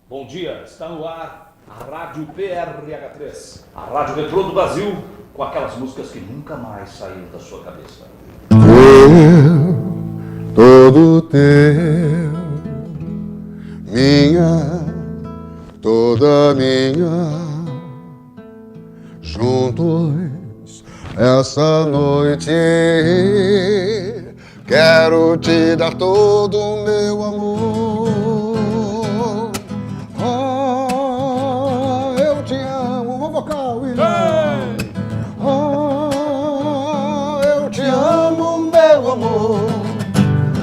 Bom dia, está no ar a Rádio PRH3, a Rádio Retrô do Brasil, com aquelas músicas que nunca mais saíram da sua cabeça. Todo teu, minha, toda minha, juntos essa noite quero te dar todo o meu amor. Oh, eu te amo, vou vocal, William. Oh, eu te amo, meu amor.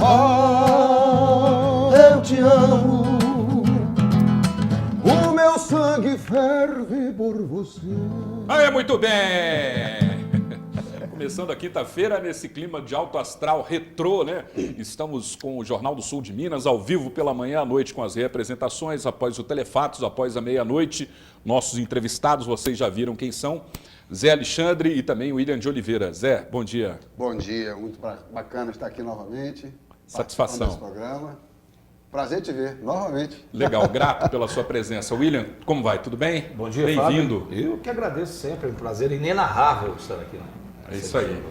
Oh, eu te amo. O meu sangue ferve por você. Aí, muito bem! Começando a quinta-feira nesse clima de alto astral retrô, né? Estamos com o Jornal do Sul de Minas, ao vivo pela manhã à noite com as reapresentações, após o Telefatos, após a meia-noite. Nossos entrevistados, vocês já viram quem são. Zé Alexandre e também o William de Oliveira. Zé, bom dia. Bom dia, muito bacana estar aqui novamente. Satisfação. Desse programa. Prazer te ver, novamente. Legal, grato pela sua presença. William, como vai? Tudo bem? Bom dia, bem-vindo. Fábio. Eu que agradeço sempre, é um prazer inenarrável estar aqui. É isso aí.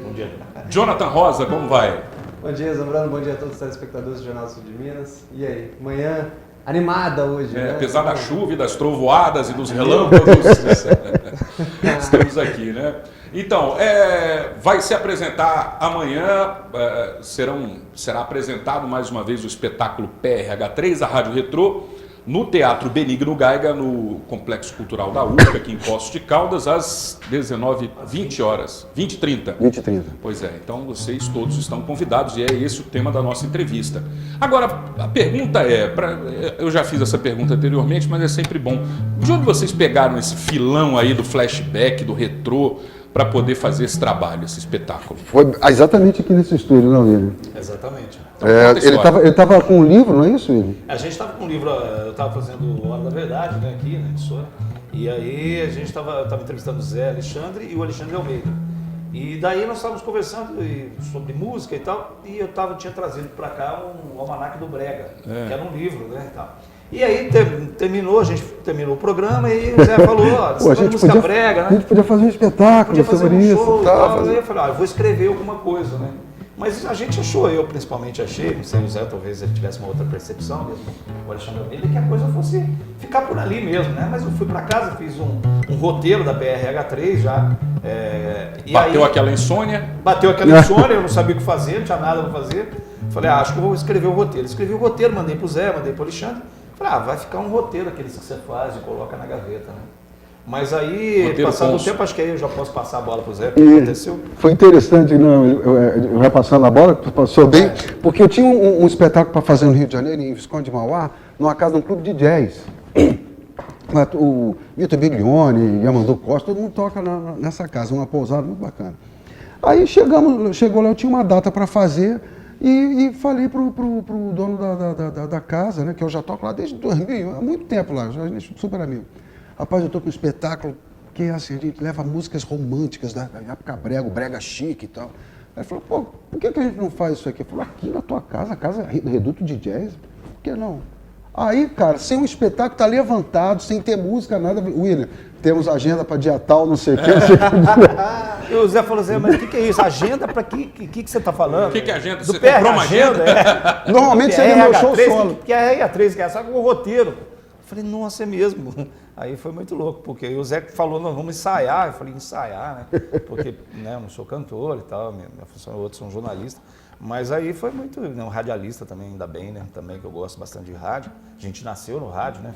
Bom dia. Jonathan Rosa, como vai? Bom dia, Zambrano. Bom dia a todos os telespectadores do Jornal do Sul de Minas. E aí, manhã animada hoje, né? Apesar da chuva e das trovoadas e dos relâmpagos, estamos aqui, né? Então, vai se apresentar amanhã, será apresentado mais uma vez o espetáculo PRH3, a Rádio Retrô, no Teatro Benigno Gaiga, no Complexo Cultural da UFCA, aqui em Poços de Caldas, às 19h20, 20h30. 20h30. Pois é, então vocês todos estão convidados e é esse o tema da nossa entrevista. Agora, a pergunta eu já fiz essa pergunta anteriormente, mas é sempre bom. De onde vocês pegaram esse filão aí do flashback, do retrô, para poder fazer esse trabalho, esse espetáculo? Foi exatamente aqui nesse estúdio, não, William? Exatamente. Ele estava com um livro, não é isso, William? A gente estava com um livro, eu estava fazendo Hora da Verdade, né, aqui na emissora, e aí a gente estava entrevistando o Zé Alexandre e o Alexandre Almeida. E daí nós estávamos conversando sobre música e tal, e eu tinha trazido para cá um Almanaque do Brega, que era um livro, né, e tal. E aí a gente terminou o programa e o Zé falou, ó, música brega, né? A gente podia fazer um espetáculo sobre um isso. Show, e tal. Aí eu falei, eu vou escrever alguma coisa, né? Mas a gente achou, eu principalmente achei, não sei, o Zé talvez ele tivesse uma outra percepção mesmo, o Alexandre Almeida, que a coisa fosse ficar por ali mesmo, né? Mas eu fui para casa, fiz um roteiro da PRH3 já. Bateu aquela insônia? Bateu aquela insônia, eu não sabia o que fazer, não tinha nada para fazer. Falei, acho que eu vou escrever o roteiro. Escrevi o roteiro, mandei pro Zé, mandei pro Alexandre. Falei, vai ficar um roteiro aqueles que você faz e coloca na gaveta, né? Mas aí, passado o tempo, acho que aí eu já posso passar a bola pro Zé, o que aconteceu? Foi interessante, eu repassando a bola, tu passou bem, porque eu tinha um espetáculo para fazer no Rio de Janeiro, em Visconde de Mauá, numa casa de um clube de jazz. O Vitor Biglione, Yamandu Costa, todo mundo toca nessa casa, uma pousada muito bacana. Aí chegou lá, eu tinha uma data para fazer e falei pro dono da casa, né, que eu já toco lá desde 2000, há muito tempo lá, já super amigo. Rapaz, eu tô com um espetáculo que é assim, a gente leva músicas românticas da época brega, o brega chique e tal. Aí ele falou, pô, por que a gente não faz isso aqui? Eu falei, aqui na tua casa, a casa Reduto de Jazz, por que não? Aí, cara, sem um espetáculo, tá levantado, sem ter música, nada. William, temos agenda para dia tal, não sei o quê. E o Zé falou assim, mas o que é isso? Agenda para que você tá falando? O que é agenda? Você comprou uma agenda? Normalmente seria meu show solo. Que é a RH3, que é só com o roteiro. Eu falei, nossa, é mesmo. Aí foi muito louco, porque o Zé falou, nós vamos ensaiar. Eu falei, ensaiar, né? Porque eu não sou cantor e tal, minha função, outros são jornalistas. Mas aí foi muito, um radialista também, ainda bem, né? Também que eu gosto bastante de rádio. A gente nasceu no rádio, né?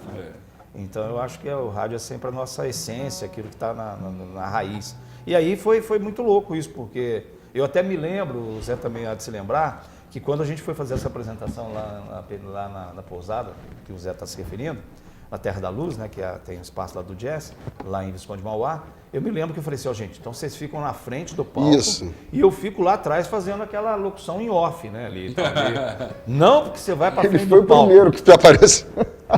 Então eu acho que o rádio é sempre a nossa essência, aquilo que está na raiz. E aí foi muito louco isso, porque eu até me lembro, o Zé também há de se lembrar, que quando a gente foi fazer essa apresentação lá na pousada, que o Zé está se referindo, na Terra da Luz, né, que tem um espaço lá do jazz, lá em Visconde de Mauá, eu me lembro que eu falei assim, gente, então vocês ficam na frente do palco e eu fico lá atrás fazendo aquela locução em off, né, ali. Então, não porque você vai para frente do palco. Ele foi o primeiro que te apareceu.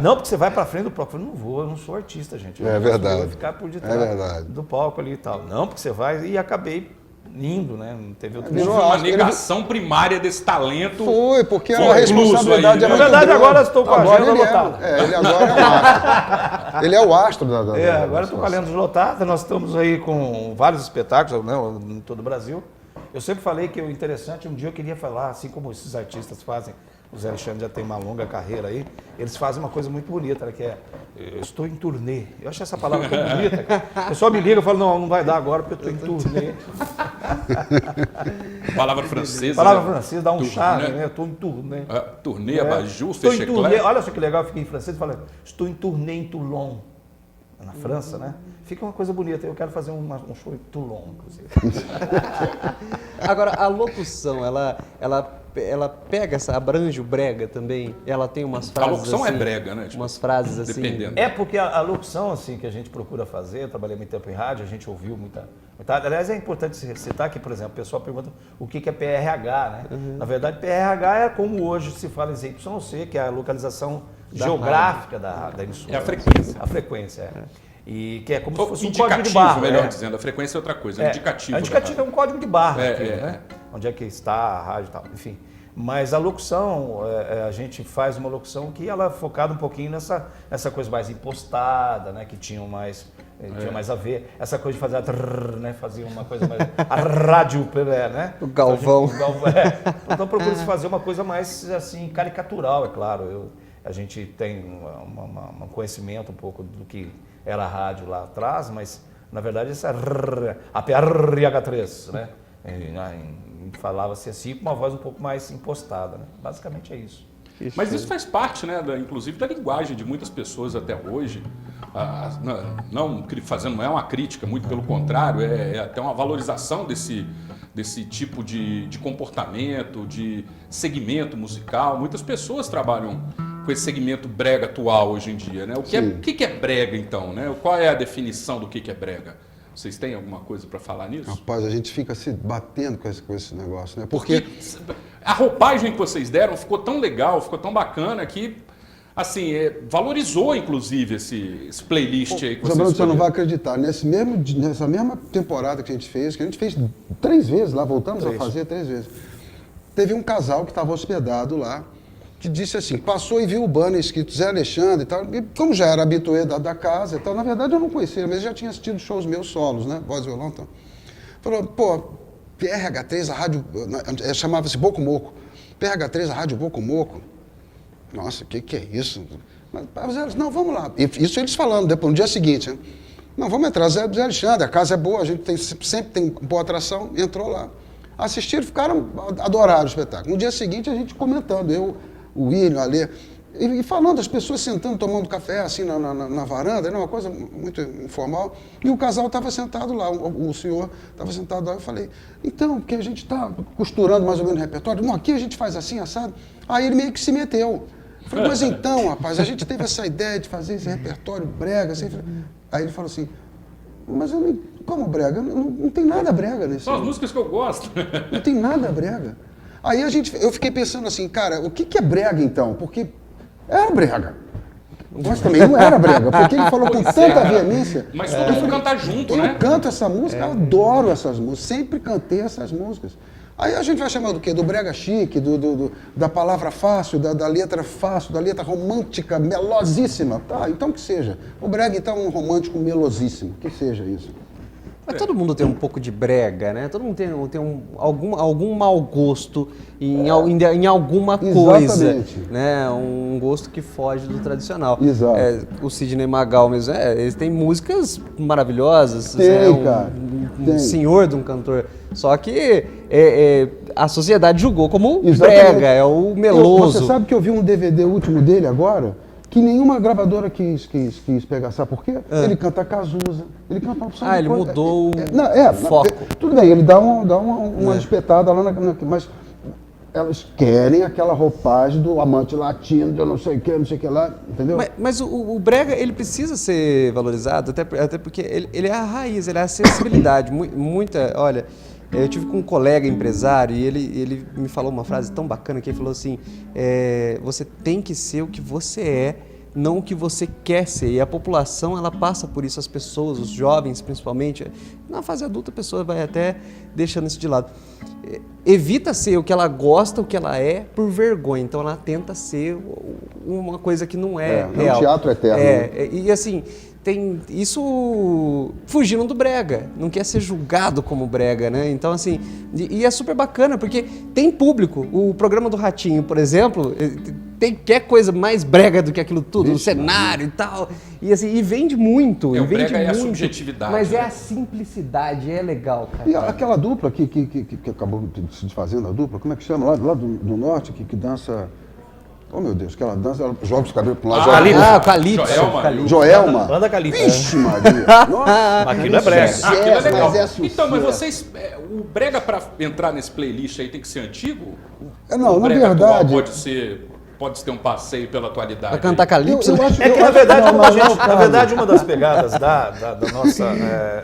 Não porque você vai para frente do palco. Eu falei, não vou, eu não sou artista, gente. É verdade. Eu vou ficar por detrás do palco ali e tal. Não porque você vai, e acabei lindo, né? Não teve outro Virou- Foi uma acho que ele- negação primária desse talento. Foi, porque Foi a responsabilidade aí, né? é Na muito verdade, grande. agora eu estou com a agenda ele lotada. ele agora é o astro. Ele é o astro da Agora eu estou com a Lenda Lotada, nós estamos aí com vários espetáculos, né, em todo o Brasil. Eu sempre falei que o interessante, um dia eu queria falar, assim como esses artistas fazem, o Zé Alexandre já tem uma longa carreira aí, eles fazem uma coisa muito bonita, né, que é, eu estou em turnê. Eu acho essa palavra tão bonita, cara. O pessoal me liga e fala, não vai dar agora porque eu estou em turnê. Palavra francesa. Palavra né? francesa dá um Turnê. charme, né? Eu estou em turnê. Turnê, abajur, Estou em turnê. fecheclé. Olha só que legal, eu fiquei em francês e falei, estou em turnê em Toulon, na França, né? Fica uma coisa bonita. Eu quero fazer um show em Toulon, inclusive. Agora, a locução, ela pega abrange o brega também? Ela tem umas frases locução é assim, brega, né? Tipo, umas frases assim... dependendo. É porque a locução assim que a gente procura fazer, eu trabalhei muito tempo em rádio, a gente ouviu muita... Aliás, é importante citar que, por exemplo, o pessoal pergunta o que é PRH, né? Na verdade, PRH é como hoje se fala em ZYC, que é a localização geográfica da emissora. É a frequência. A frequência, E que é como se Ou fosse um código de indicativo, barra. melhor dizendo. A frequência é outra coisa, é indicativo. O indicativo é um código de barra, É, aquilo, é, né? Onde é que está a rádio e tal, enfim. Mas a locução, a gente faz uma locução que ela é focada um pouquinho nessa coisa mais impostada, né? Que tinha mais a ver. Essa coisa de fazer né? Fazia uma coisa mais... A rádio, né? O Galvão. Então procura se fazer uma coisa mais, assim, caricatural, é claro. A gente tem um conhecimento um pouco do que era a rádio lá atrás, mas, na verdade, essa a PRH3, né? Falava-se assim com uma voz um pouco mais impostada, né? Basicamente é isso. Mas isso faz parte, né, inclusive, da linguagem de muitas pessoas até hoje. Não é uma crítica, muito pelo contrário, é até uma valorização desse tipo de comportamento, de segmento musical. Muitas pessoas trabalham com esse segmento brega atual hoje em dia, né? O que é brega, então, né? Qual é a definição do que é brega? Vocês têm alguma coisa para falar nisso? Rapaz, a gente fica se batendo com esse negócio, né? Porque a roupagem que vocês deram ficou tão legal, ficou tão bacana que, assim, valorizou, inclusive, esse playlist aí que vocês Bruno, você não escolheram. vai acreditar, nessa mesma temporada que a gente fez 3 vezes lá, voltamos a fazer 3 vezes. Teve um casal que estava hospedado lá, que disse assim, passou e viu o banner escrito Zé Alexandre e tal, e como já era habituê da casa e tal, na verdade eu não conhecia, mas já tinha assistido shows meus solos, né, voz e violão, então. Falou, pô, PRH3, a rádio, chamava-se Boco Moco, PRH3, a rádio Boco Moco, nossa, o que é isso? Mas eles, não, vamos lá, isso eles falando, depois, no dia seguinte, né? Não, vamos entrar, Zé Alexandre, a casa é boa, a gente sempre tem boa atração, entrou lá. Assistiram, adoraram o espetáculo. No dia seguinte, a gente comentando, o William, a Lê, e falando, as pessoas sentando, tomando café, assim, na varanda, era uma coisa muito informal, e o casal estava sentado lá, o senhor estava sentado lá, eu falei, então, porque a gente está costurando mais ou menos o repertório, não, aqui a gente faz assim, assado, aí ele meio que se meteu. Eu falei, mas então, rapaz, a gente teve essa ideia de fazer esse repertório brega, assim, aí ele falou assim, mas eu não, como brega? Não tem nada brega nesse. São as músicas que eu gosto. Não tem nada brega. Aí eu fiquei pensando assim, cara, o que é brega então? Porque era brega. Mas também não era brega, porque ele falou com tanta veemência. Mas todo mundo canta junto, né? Eu canto essa música, eu adoro essas músicas, sempre cantei essas músicas. Aí a gente vai chamar do quê? Do brega chique, da palavra fácil, da letra fácil, da letra romântica, melosíssima. Tá, então que seja. O brega, então, é um romântico melosíssimo. Que seja isso. Mas todo mundo tem um pouco de brega, né? Todo mundo tem algum mau gosto em alguma coisa. Exatamente. Né? Um gosto que foge do tradicional. Exato. O Sidney Magal mesmo, eles têm músicas maravilhosas. Tem, cara. Um senhor de um cantor. Só que a sociedade julgou como Exatamente. brega, é o meloso. Você sabe que eu vi um DVD último dele agora, que nenhuma gravadora quis pegar. Sabe por quê? Ele canta Cazuza, ele canta uma opção de ele coisa. mudou o foco. Tudo bem, ele dá uma espetada lá, mas elas querem aquela roupagem do amante latino, de não sei o que lá, entendeu? Mas o brega, ele precisa ser valorizado, até porque ele é a raiz, ele é a sensibilidade. Olha, eu tive com um colega empresário e ele me falou uma frase tão bacana que ele falou assim, você tem que ser o que você é não o que você quer ser. E a população, ela passa por isso, as pessoas, os jovens principalmente. Na fase adulta a pessoa vai até deixando isso de lado. Evita ser o que ela gosta, o que ela é, por vergonha. Então ela tenta ser uma coisa que não é real. É um teatro eterno. E assim, tem isso fugindo do brega, não quer ser julgado como brega, né? Então assim, e é super bacana porque tem público. O programa do Ratinho, por exemplo, quer coisa mais brega do que aquilo tudo, o cenário e tal. E assim, e vende muito. O vende brega é a muito, subjetividade. mas né? é a simplicidade, é legal, cara. E aquela dupla que acabou se desfazendo, a dupla, como é que chama? Lá do norte, que dança... Oh, meu Deus, que ela dança, ela joga os cabelos para um lado. Calypso. Joelma. Banda Calypso. Vixe, Maria. Nossa, Aquilo é brega. Aquilo é legal. mas é sucesso. Então, mas vocês... o brega para entrar nesse playlist aí tem que ser antigo? Não, O na brega atual verdade... pode ter um passeio pela atualidade. Pra cantar aí? Calypso, Eu né? acho- É que, eu na acho verdade, não, mas não, na verdade, uma das pegadas da nossa...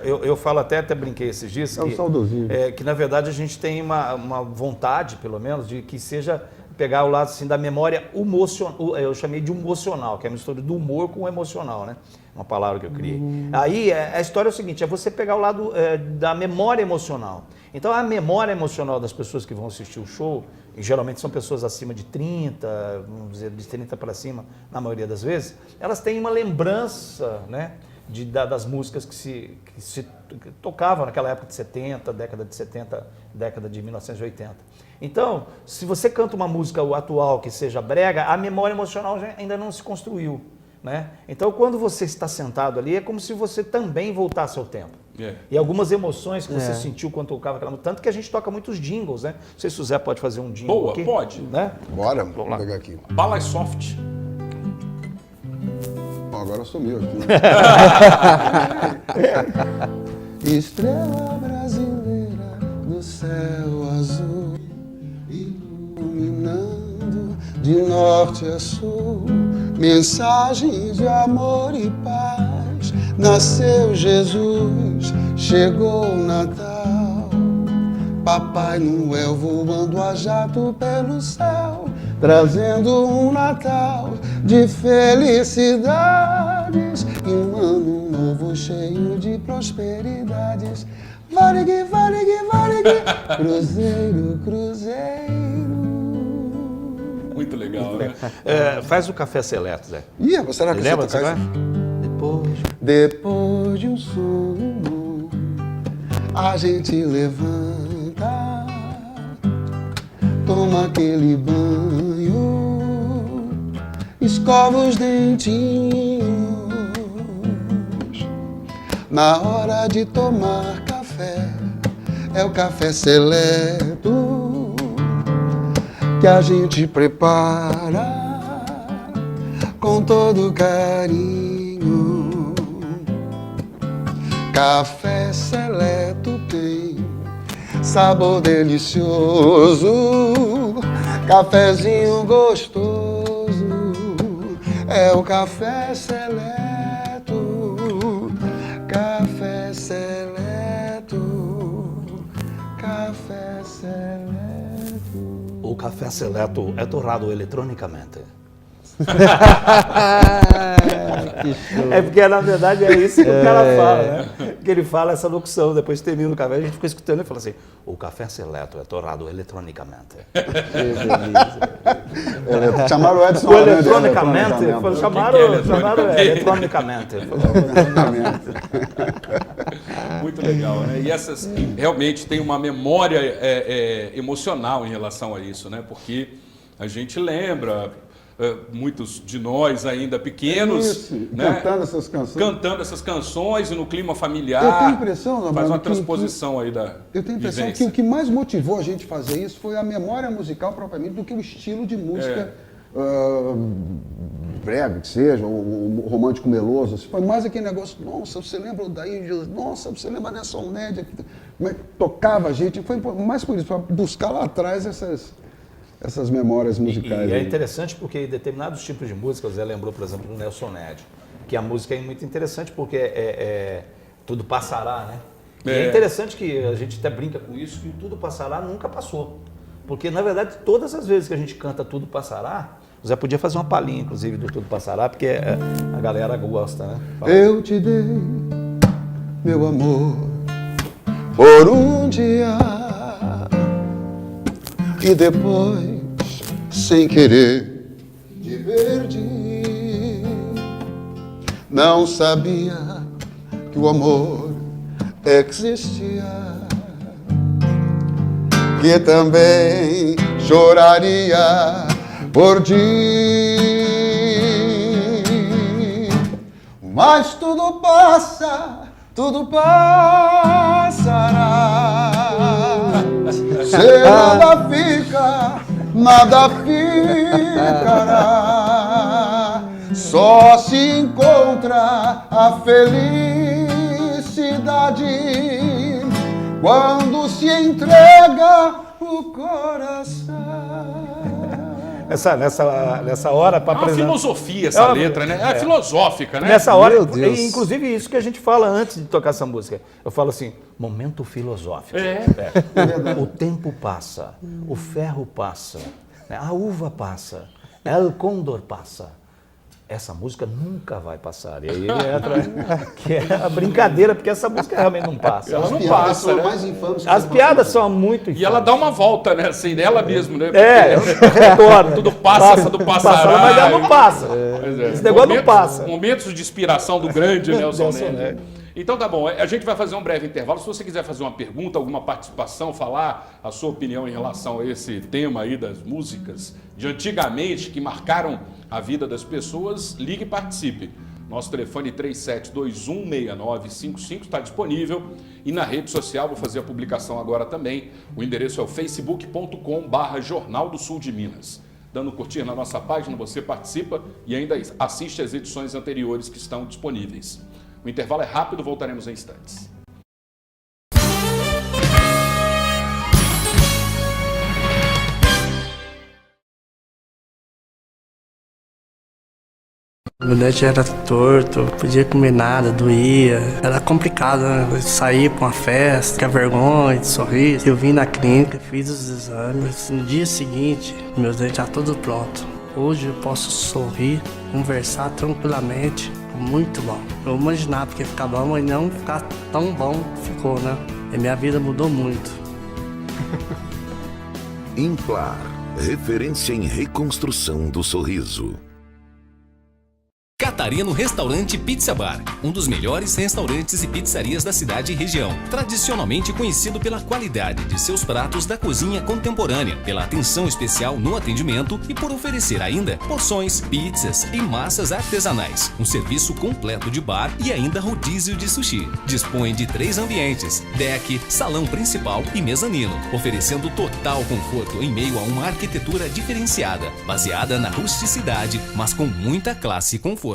eu falo até brinquei esses dias É um saudosismo. que, na verdade, a gente tem uma vontade, pelo menos, de que seja pegar o lado assim, da memória emocional, eu chamei de emocional, que é a mistura do humor com o emocional, né? Uma palavra que eu criei. Aí, a história é o seguinte, é você pegar o lado da memória emocional. Então, a memória emocional das pessoas que vão assistir o show, e geralmente são pessoas acima de 30, vamos dizer, de 30 para cima, na maioria das vezes, elas têm uma lembrança, né, das músicas que se tocavam naquela época de 70, década de 70, década de 1980. Então, se você canta uma música atual que seja brega, a memória emocional ainda não se construiu, né? Então, quando você está sentado ali, é como se você também voltasse ao tempo. E algumas emoções que você sentiu quando tocava aquela música, tanto que a gente toca muitos jingles, né? Não sei se o Zé pode fazer um jingle Boa, aqui. pode. Né? Bora, lá. vamos pegar aqui. Bala Soft. Bom, agora sumiu aqui. Estrela brasileira no céu azul, iluminando de norte a sul, mensagens de amor e paz. Nasceu Jesus, chegou o Natal, Papai Noel voando a jato pelo céu, trazendo um Natal de felicidades e um ano novo cheio de prosperidades. Varig, varig, varig, cruzeiro, cruzeiro. Muito legal, né? Faz o café seleto, Zé. Ih, você será que Lembra? você tocar isso? Depois de um sono, a gente levanta, toma aquele banho, escova os dentinhos. Na hora de tomar café, é o café seleto que a gente prepara com todo carinho. Café seleto tem sabor delicioso, cafezinho gostoso, é o café seleto, café seleto, café seleto. O café seleto é torrado eletronicamente. Que show. É porque, na verdade, é isso que o cara fala, né? Que ele fala essa locução, depois termina o café, a gente fica escutando e fala assim, o café seleto é torrado eletronicamente. Chamaram o Edson O Aranha de eletronicamente, chamaram eletronicamente? eletronicamente. Muito legal, né? E essas realmente tem uma memória emocional em relação a isso, né? Porque a gente lembra, muitos de nós ainda pequenos, Isso, né? cantando essas canções. Cantando essas canções e no clima familiar. Eu tenho a impressão, faz Lambrado, uma que transposição aí da Eu tenho a impressão vivência. que o que mais motivou a gente a fazer isso foi a memória musical propriamente do que o estilo de música brega, que seja, o romântico meloso. Foi mais aquele negócio, nossa, você lembra daí, nossa, você lembra dessa média, como é que tocava a gente. Foi mais por isso, para buscar lá atrás essas memórias musicais. E é aí. interessante porque determinados tipos de música, o Zé lembrou, por exemplo, do Nelson Ned, que a música é muito interessante porque tudo passará, né? E é interessante que a gente até brinca com isso, que tudo passará nunca passou. Porque, na verdade, todas as vezes que a gente canta Tudo Passará, O Zé podia fazer uma palhinha, inclusive, do Tudo Passará, porque a galera gosta, né? Fala. Eu te dei, meu amor, por um dia e depois, sem querer, te perdi. Não sabia que o amor existia, que também choraria por ti. Mas tudo passa, tudo passará. Se nada fica, nada ficará. Só se encontra a felicidade quando se entrega o coração. Nessa hora, para É uma apresentar. filosofia essa letra, né? É filosófica, né? Nessa hora, Meu Deus. inclusive isso que a gente fala antes de tocar essa música. Eu falo assim, momento filosófico. O tempo passa, o ferro passa, né? A uva passa, El Condor passa. Essa música nunca vai passar. E aí entra que é a brincadeira, porque essa música realmente não passa. Ela As não piadas passa, são né? mais infames que As você piadas pode são muito E ela dá uma volta, né? Assim, nela mesmo, né? retorna. Tudo passa do passará. Mas ela não passa. Pois é. Esse negócio não passa. Momentos de inspiração do grande Nelson Nelson Ned. Ned. Então tá bom, a gente vai fazer um breve intervalo. Se você quiser fazer uma pergunta, alguma participação, falar a sua opinião em relação a esse tema aí das músicas de antigamente que marcaram a vida das pessoas, ligue e participe. Nosso telefone 37216955 está disponível e na rede social, vou fazer a publicação agora também. O endereço é o facebook.com/Jornal do Sul de Minas. Dando curtir na nossa página, você participa e ainda assiste às edições anteriores que estão disponíveis. O intervalo é rápido, voltaremos em instantes. Meu dente era torto, podia comer nada, doía. Era complicado, né? Eu sair pra uma festa, tinha vergonha de sorrir. Eu vim na clínica, fiz os exames. No dia seguinte, meus dentes estavam todos prontos. Hoje eu posso sorrir, conversar tranquilamente. Muito bom. Eu imaginava que ia ficar bom, mas não ficar tão bom ficou, né? E minha vida mudou muito. Implar, referência em reconstrução do sorriso. Catarino Restaurante Pizza Bar, um dos melhores restaurantes e pizzarias da cidade e região. Tradicionalmente conhecido pela qualidade de seus pratos da cozinha contemporânea, pela atenção especial no atendimento e por oferecer ainda porções, pizzas e massas artesanais. Um serviço completo de bar e ainda rodízio de sushi. Dispõe de 3 ambientes, deck, salão principal e mezanino, oferecendo total conforto em meio a uma arquitetura diferenciada, baseada na rusticidade, mas com muita classe e conforto.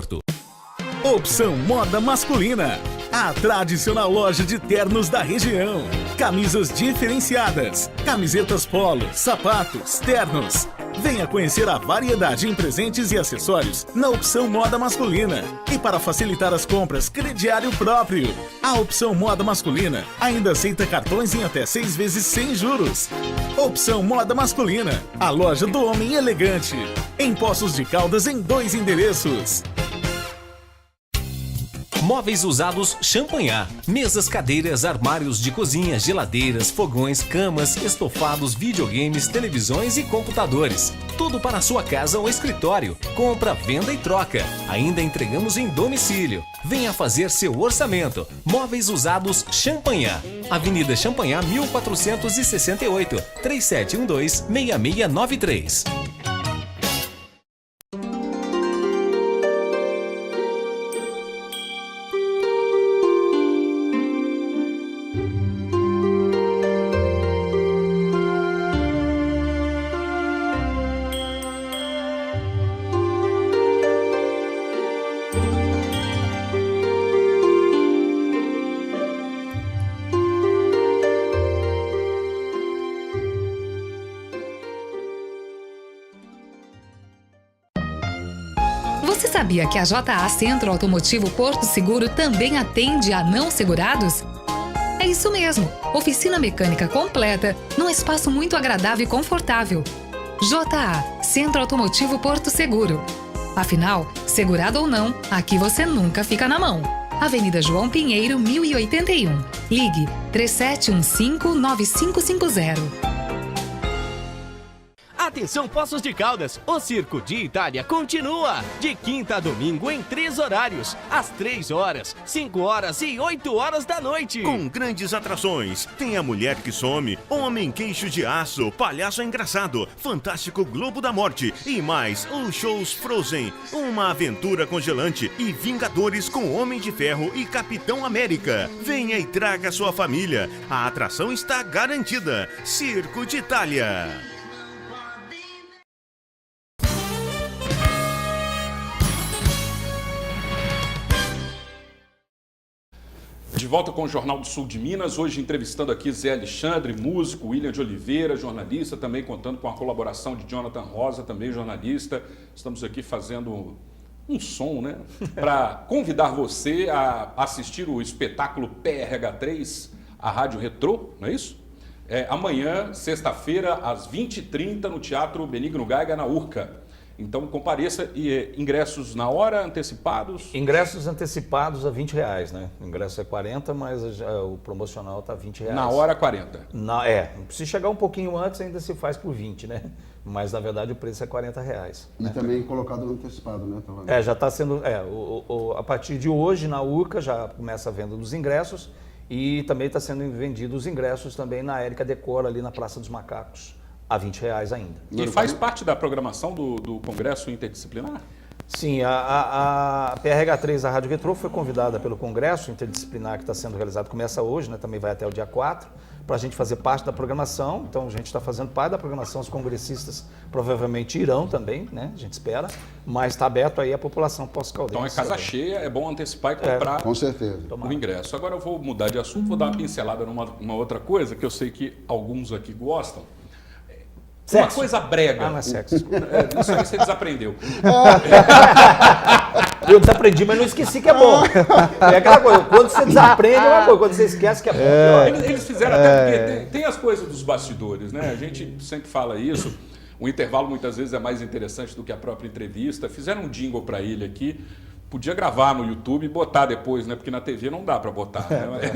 Opção Moda Masculina, a tradicional loja de ternos da região. Camisas diferenciadas, camisetas polo, sapatos, ternos. Venha conhecer a variedade em presentes e acessórios na Opção Moda Masculina. E para facilitar as compras, crediário próprio. A Opção Moda Masculina ainda aceita cartões em até 6 vezes sem juros. Opção Moda Masculina, a loja do homem elegante. Em Poços de Caldas, em 2 endereços. Móveis usados Champanhar. Mesas, cadeiras, armários de cozinha, geladeiras, fogões, camas, estofados, videogames, televisões e computadores. Tudo para a sua casa ou escritório. Compra, venda e troca. Ainda entregamos em domicílio. Venha fazer seu orçamento. Móveis usados Champanhar. Avenida Champanhar 1468, 3712-6693. Você sabia que a JA Centro Automotivo Porto Seguro também atende a não segurados? É isso mesmo, oficina mecânica completa, num espaço muito agradável e confortável. JA, Centro Automotivo Porto Seguro. Afinal, segurado ou não, aqui você nunca fica na mão. Avenida João Pinheiro, 1081. Ligue 3715-9550. Atenção, Poços de Caldas, o Circo de Itália continua! De quinta a domingo em 3 horários, às 3 horas, 5 horas e 8 horas da noite. Com grandes atrações, tem a Mulher que Some, Homem Queixo de Aço, Palhaço Engraçado, Fantástico Globo da Morte e mais os shows Frozen, Uma Aventura Congelante e Vingadores com Homem de Ferro e Capitão América. Venha e traga sua família, a atração está garantida. Circo de Itália. De volta com o Jornal do Sul de Minas, hoje entrevistando aqui Zé Alexandre, músico, William de Oliveira, jornalista, também contando com a colaboração de Jonathan Rosa, também jornalista. Estamos aqui fazendo um som, né? Para convidar você a assistir o espetáculo PRH3, a Rádio Retrô, não é isso? Amanhã, sexta-feira, às 20h30, no Teatro Benigno Gaiga, na Urca. Então compareça e ingressos na hora, antecipados? Ingressos antecipados a R$20, né? O ingresso é 40, mas o promocional está R$20. Na hora 40? Se chegar um pouquinho antes ainda se faz por 20, né? Mas na verdade o preço é R$40. E né? também colocado no antecipado, né? Já está sendo, a partir de hoje na Urca já começa a venda dos ingressos e também está sendo vendido os ingressos também na Érica Decor ali na Praça dos Macacos. A R$20 ainda. E faz parte da programação do Congresso Interdisciplinar? Sim, a PRH3, a Rádio Retrô, foi convidada pelo Congresso Interdisciplinar que está sendo realizado, começa hoje, né, também vai até o dia 4, para a gente fazer parte da programação. Então a gente está fazendo parte da programação, os congressistas provavelmente irão também, né, a gente espera, mas está aberto aí a população pós-caldense. Então é casa cheia, é bom antecipar e comprar com certeza. O ingresso. Agora eu vou mudar de assunto, vou dar uma pincelada numa outra coisa que eu sei que alguns aqui gostam. Sexo. Uma coisa brega. Não é sexo. Isso aí você desaprendeu. Eu desaprendi, mas não esqueci que é bom. É aquela coisa, quando você desaprende é uma coisa, quando você esquece que é bom. Eles fizeram até porque tem as coisas dos bastidores, né? A gente sempre fala isso. O intervalo muitas vezes é mais interessante do que a própria entrevista. Fizeram um jingle para ele aqui. Podia gravar no YouTube e botar depois, né? Porque na TV não dá para botar. Né?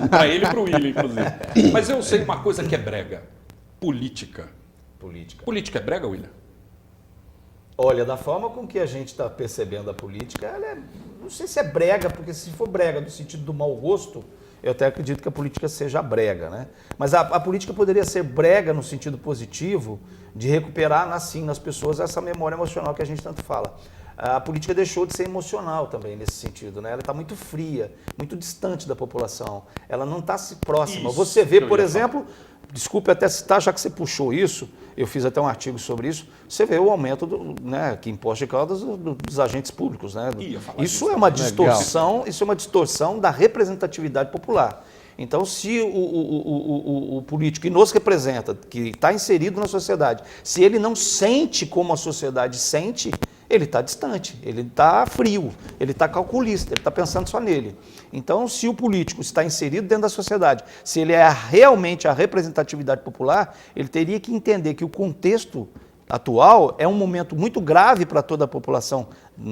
Para ele e para o William, inclusive. Mas eu sei uma coisa que é brega. Política. Política é brega, William? Olha, da forma com que a gente está percebendo a política, não sei se é brega, porque se for brega no sentido do mau gosto, eu até acredito que a política seja brega, né? Mas a política poderia ser brega no sentido positivo, de recuperar, assim, nas pessoas essa memória emocional que a gente tanto fala. A política deixou de ser emocional também nesse sentido, né? Ela está muito fria, muito distante da população. Ela não está próxima. Isso você vê, por exemplo, desculpe até citar, já que você puxou isso, eu fiz até um artigo sobre isso, você vê o aumento que imposto de Caldas dos agentes públicos, né? Isso é uma distorção, isso é uma distorção da representatividade popular. Então, se o político que nos representa, que está inserido na sociedade, se ele não sente como a sociedade sente, ele está distante, ele está frio, ele está calculista, ele está pensando só nele. Então, se o político está inserido dentro da sociedade, se ele é realmente a representatividade popular, ele teria que entender que o contexto atual é um momento muito grave para toda a população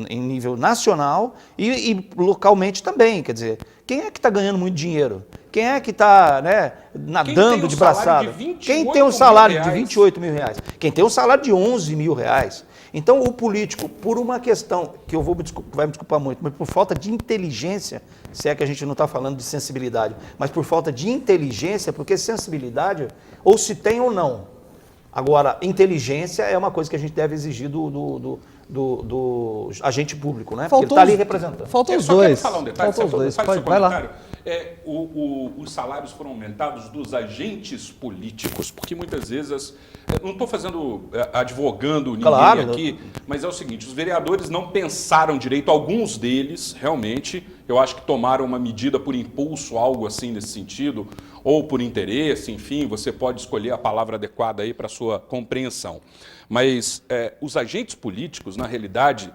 em nível nacional e localmente também. Quer dizer, quem é que está ganhando muito dinheiro? Quem é que está, né, nadando de braçada? Quem tem um salário de 28 mil reais? Quem tem um salário de 11 mil reais? Então, o político, por uma questão que vai me desculpar muito, mas por falta de inteligência, se é que a gente não está falando de sensibilidade, mas por falta de inteligência, porque sensibilidade, ou se tem ou não. Agora, inteligência é uma coisa que a gente deve exigir do agente público, né? Porque ele está ali representando. Faltam os dois. dois. Quero falar um detalhe. Faltam os dois. Vai lá. Os salários foram aumentados dos agentes políticos, porque muitas vezes, não estou advogando ninguém aqui, mas é o seguinte, os vereadores não pensaram direito, alguns deles realmente, eu acho que tomaram uma medida por impulso, algo assim nesse sentido, ou por interesse, enfim, você pode escolher a palavra adequada aí para a sua compreensão. Mas os agentes políticos, na realidade,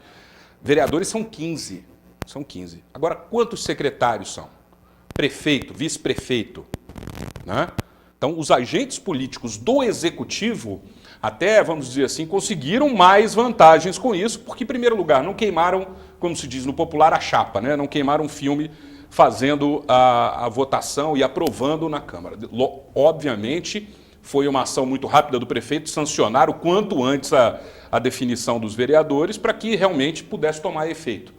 vereadores são 15. São 15. Agora, quantos secretários são? Prefeito, vice-prefeito, né? Então, os agentes políticos do executivo até, vamos dizer assim, conseguiram mais vantagens com isso, porque, em primeiro lugar, não queimaram, como se diz no popular, a chapa, né? Não queimaram o filme fazendo a votação e aprovando na Câmara. Obviamente, foi uma ação muito rápida do prefeito sancionar o quanto antes a definição dos vereadores para que realmente pudesse tomar efeito.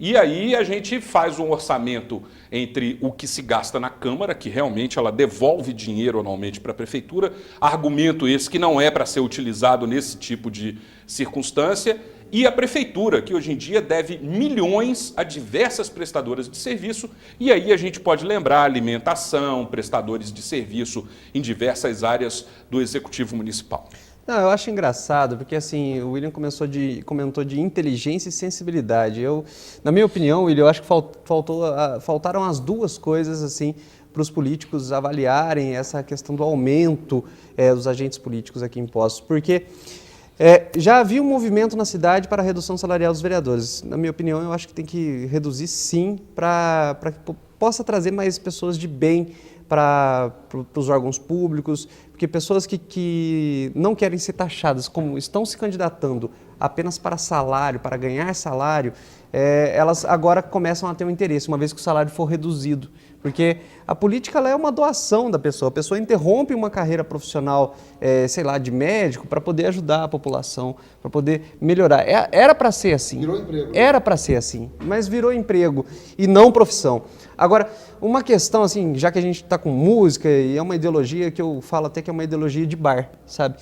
E aí a gente faz um orçamento entre o que se gasta na Câmara, que realmente ela devolve dinheiro anualmente para a Prefeitura, argumento esse que não é para ser utilizado nesse tipo de circunstância, e a Prefeitura, que hoje em dia deve milhões a diversas prestadoras de serviço, e aí a gente pode lembrar alimentação, prestadores de serviço em diversas áreas do Executivo Municipal. Não, eu acho engraçado, porque assim, o William comentou de inteligência e sensibilidade. Na minha opinião, William, eu acho que faltaram as duas coisas assim para os políticos avaliarem essa questão do aumento dos agentes políticos aqui impostos, porque já havia um movimento na cidade para a redução salarial dos vereadores. Na minha opinião, eu acho que tem que reduzir sim para que possa trazer mais pessoas de bem para os órgãos públicos, porque pessoas que não querem ser taxadas, como estão se candidatando apenas para salário, para ganhar salário, elas agora começam a ter um interesse, uma vez que o salário for reduzido. Porque a política ela é uma doação da pessoa. A pessoa interrompe uma carreira profissional, sei lá, de médico, para poder ajudar a população, para poder melhorar. Era para ser assim. Virou emprego. Era para ser assim, mas virou emprego e não profissão. Agora, uma questão assim, já que a gente está com música, e é uma ideologia que eu falo até que é uma ideologia de bar, sabe?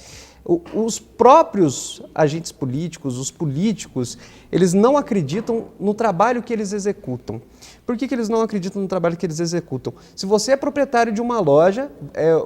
Os próprios agentes políticos, os políticos, eles não acreditam no trabalho que eles executam. Por que eles não acreditam no trabalho que eles executam? Se você é proprietário de uma loja,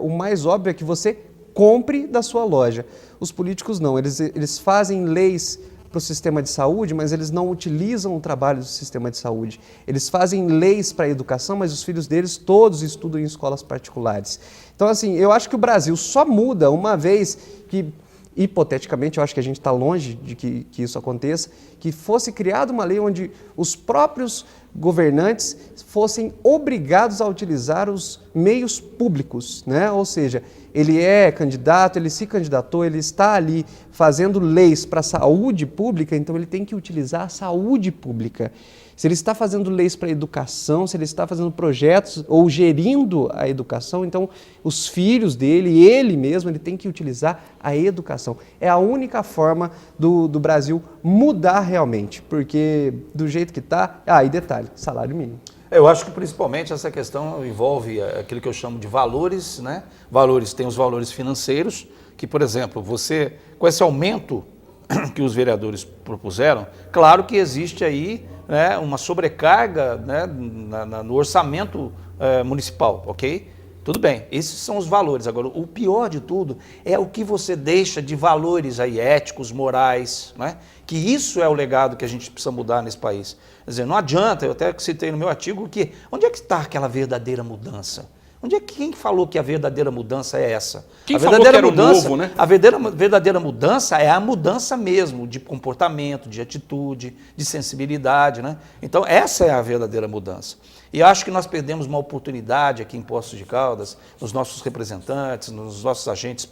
o mais óbvio é que você compre da sua loja. Os políticos não, eles fazem leis para o sistema de saúde, mas eles não utilizam o trabalho do sistema de saúde. Eles fazem leis para a educação, mas os filhos deles todos estudam em escolas particulares. Então, assim, eu acho que o Brasil só muda uma vez que, hipoteticamente, eu acho que a gente está longe de que isso aconteça, que fosse criada uma lei onde os próprios governantes fossem obrigados a utilizar os meios públicos, né? Ou seja, ele é candidato, ele se candidatou, ele está ali fazendo leis para a saúde pública, então ele tem que utilizar a saúde pública. Se ele está fazendo leis para a educação, se ele está fazendo projetos ou gerindo a educação, então os filhos dele, ele mesmo, ele tem que utilizar a educação. É a única forma do Brasil mudar realmente, porque do jeito que está, e detalhe, salário mínimo. Eu acho que principalmente essa questão envolve aquilo que eu chamo de valores, né? Valores, tem os valores financeiros, que, por exemplo, você, com esse aumento que os vereadores propuseram, claro que existe aí, né, uma sobrecarga, né, no orçamento municipal, ok? Tudo bem, esses são os valores. Agora, o pior de tudo é o que você deixa de valores aí éticos, morais, né? Que isso é o legado que a gente precisa mudar nesse país. Quer dizer, não adianta, eu até citei no meu artigo, que onde é que está aquela verdadeira mudança? Quem falou que a verdadeira mudança é essa? Quem falou que era o novo, né? A verdadeira mudança é a mudança mesmo de comportamento, de atitude, de sensibilidade, né? Então, essa é a verdadeira mudança. E acho que nós perdemos uma oportunidade aqui em Poços de Caldas, nos nossos representantes, nos nossos agentes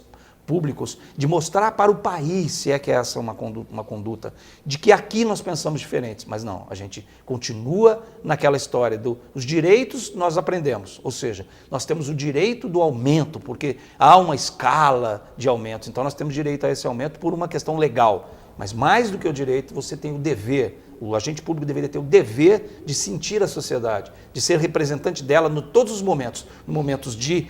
públicos, de mostrar para o país, se é que essa é uma conduta, de que aqui nós pensamos diferentes. Mas não, a gente continua naquela história dos direitos nós aprendemos, ou seja, nós temos o direito do aumento, porque há uma escala de aumento, então nós temos direito a esse aumento por uma questão legal. Mas mais do que o direito, você tem o dever. O agente público deveria ter o dever de sentir a sociedade, de ser representante dela em todos os momentos. Nos momentos de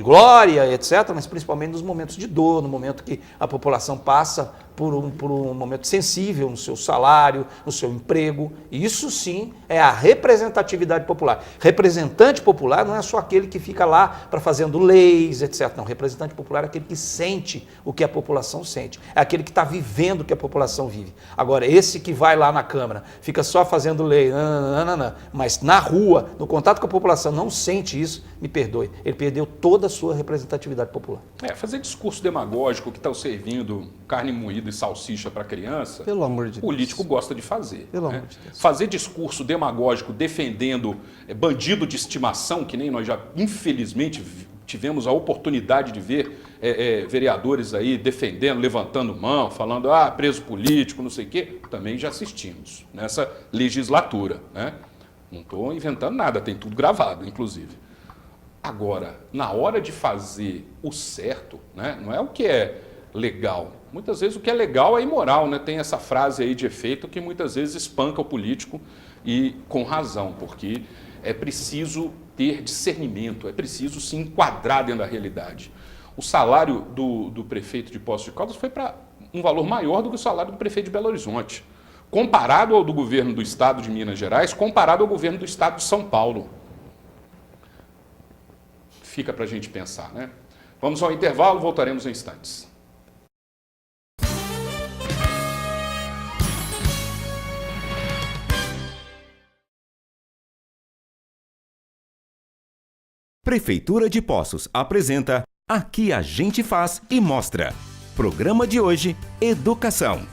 glória, etc., mas principalmente nos momentos de dor, no momento que a população passa por um momento sensível no seu salário, no seu emprego. Isso sim é a representatividade popular. Representante popular não é só aquele que fica lá para fazendo leis, etc. Não, representante popular é aquele que sente o que a população sente. É aquele que está vivendo o que a população vive. Agora, esse que vai lá na Câmara, fica só fazendo lei, mas na rua, no contato com a população, não sente isso, me perdoe, ele perdeu toda a sua representatividade popular. Fazer discurso demagógico que está servindo carne moída e salsicha para criança, pelo amor de Deus, político gosta de fazer. Pelo amor de Deus. Fazer discurso demagógico defendendo bandido de estimação, que nem nós já infelizmente tivemos a oportunidade de ver vereadores aí defendendo, levantando mão, falando, preso político, não sei o quê, também já assistimos nessa legislatura, né? Não estou inventando nada, tem tudo gravado, inclusive. Agora, na hora de fazer o certo, né, não é o que é legal. Muitas vezes o que é legal é imoral, né? Tem essa frase aí de efeito que muitas vezes espanca o político e com razão, porque é preciso ter discernimento, é preciso se enquadrar dentro da realidade. O salário do prefeito de Poços de Caldas foi para um valor maior do que o salário do prefeito de Belo Horizonte, comparado ao do governo do estado de Minas Gerais, comparado ao governo do estado de São Paulo. Fica para a gente pensar, né? Vamos ao intervalo, voltaremos em instantes. Prefeitura de Poços apresenta Aqui a gente faz e mostra. Programa de hoje, Educação.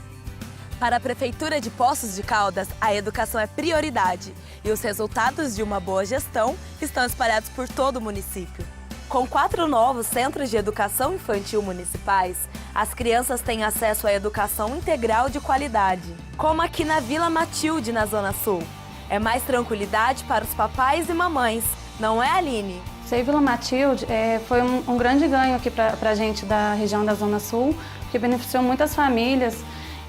Para a Prefeitura de Poços de Caldas, a educação é prioridade e os resultados de uma boa gestão estão espalhados por todo o município. Com 4 novos centros de educação infantil municipais, as crianças têm acesso à educação integral de qualidade, como aqui na Vila Matilde, na Zona Sul. É mais tranquilidade para os papais e mamães, não é, Aline? Sei Vila Matilde foi um grande ganho aqui para a gente da região da Zona Sul, que beneficiou muitas famílias.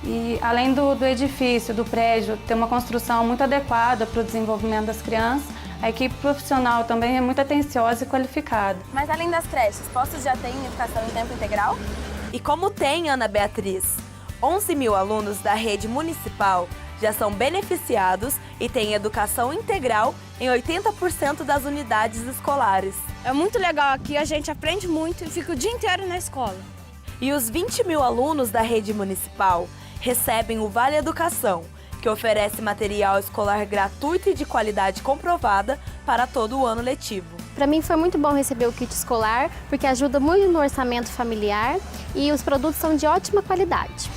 E além do edifício, do prédio, ter uma construção muito adequada para o desenvolvimento das crianças, a equipe profissional também é muito atenciosa e qualificada. Mas além das creches, Poços já tem educação em tempo integral? E como tem, Ana Beatriz? 11 mil alunos da rede municipal já são beneficiados e têm educação integral em 80% das unidades escolares. É muito legal aqui, a gente aprende muito e fica o dia inteiro na escola. E os 20 mil alunos da rede municipal recebem o Vale Educação, que oferece material escolar gratuito e de qualidade comprovada para todo o ano letivo. Para mim foi muito bom receber o kit escolar, porque ajuda muito no orçamento familiar e os produtos são de ótima qualidade.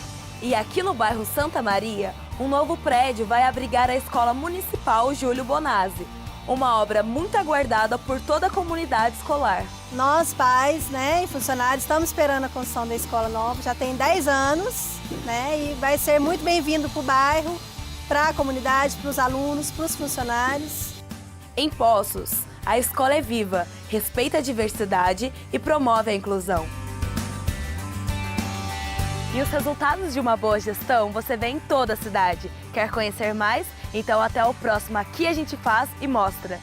E aqui no bairro Santa Maria, um novo prédio vai abrigar a Escola Municipal Júlio Bonazzi, uma obra muito aguardada por toda a comunidade escolar. Nós, pais, e funcionários, estamos esperando a construção da escola nova, já tem 10 anos, e vai ser muito bem-vindo para o bairro, para a comunidade, para os alunos, para os funcionários. Em Poços, a escola é viva, respeita a diversidade e promove a inclusão. E os resultados de uma boa gestão você vê em toda a cidade. Quer conhecer mais? Então até o próximo Aqui a gente faz e mostra.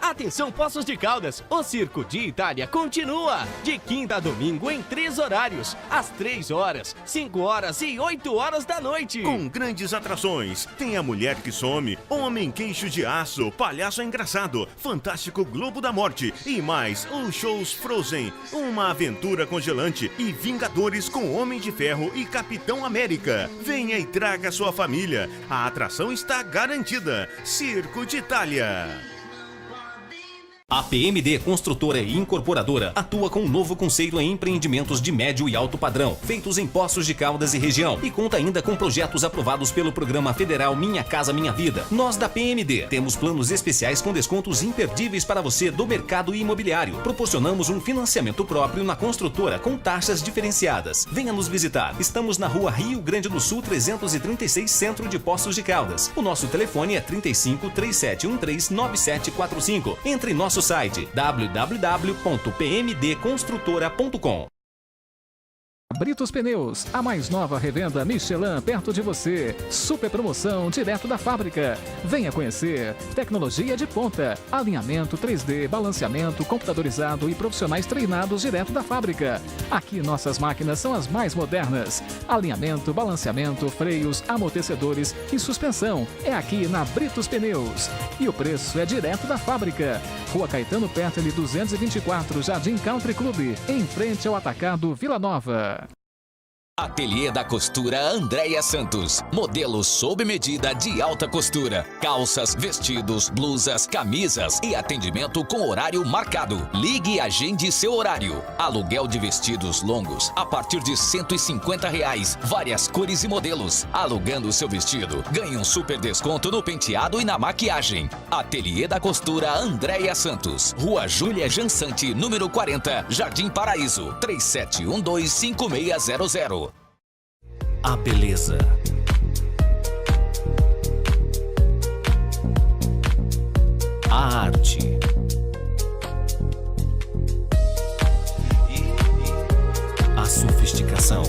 Atenção Poços de Caldas, o Circo de Itália continua! De quinta a domingo em 3 horários, às 3 horas, 5 horas e 8 horas da noite. Com grandes atrações, tem A Mulher que Some, Homem Queixo de Aço, Palhaço Engraçado, Fantástico Globo da Morte e mais os shows Frozen, Uma Aventura Congelante e Vingadores com Homem de Ferro e Capitão América. Venha e traga sua família, a atração está garantida. Circo de Itália. A PMD Construtora e Incorporadora atua com um novo conceito em empreendimentos de médio e alto padrão, feitos em Poços de Caldas e região, e conta ainda com projetos aprovados pelo Programa Federal Minha Casa Minha Vida. Nós da PMD temos planos especiais com descontos imperdíveis para você do mercado imobiliário. Proporcionamos um financiamento próprio na construtora com taxas diferenciadas. Venha nos visitar. Estamos na Rua Rio Grande do Sul 336, Centro de Poços de Caldas. O nosso telefone é 35 3713 9745. Entre em nosso site www.pmdconstrutora.com. Britos Pneus, a mais nova revenda Michelin perto de você. Super promoção direto da fábrica. Venha conhecer. Tecnologia de ponta, alinhamento 3D, balanceamento computadorizado e profissionais treinados direto da fábrica. Aqui nossas máquinas são as mais modernas. Alinhamento, balanceamento, freios, amortecedores e suspensão. É aqui na Britos Pneus. E o preço é direto da fábrica. Rua Caetano Pertoli 224, Jardim Country Club, em frente ao Atacado Vila Nova. Ateliê da Costura Andréia Santos. Modelos sob medida de alta costura. Calças, vestidos, blusas, camisas e atendimento com horário marcado. Ligue e agende seu horário. Aluguel de vestidos longos a partir de R$ 150. Várias cores e modelos. Alugando seu vestido, ganhe um super desconto no penteado e na maquiagem. Ateliê da Costura Andréia Santos. Rua Júlia Jansante, número 40, Jardim Paraíso. 37125600. A beleza. A arte. A sofisticação.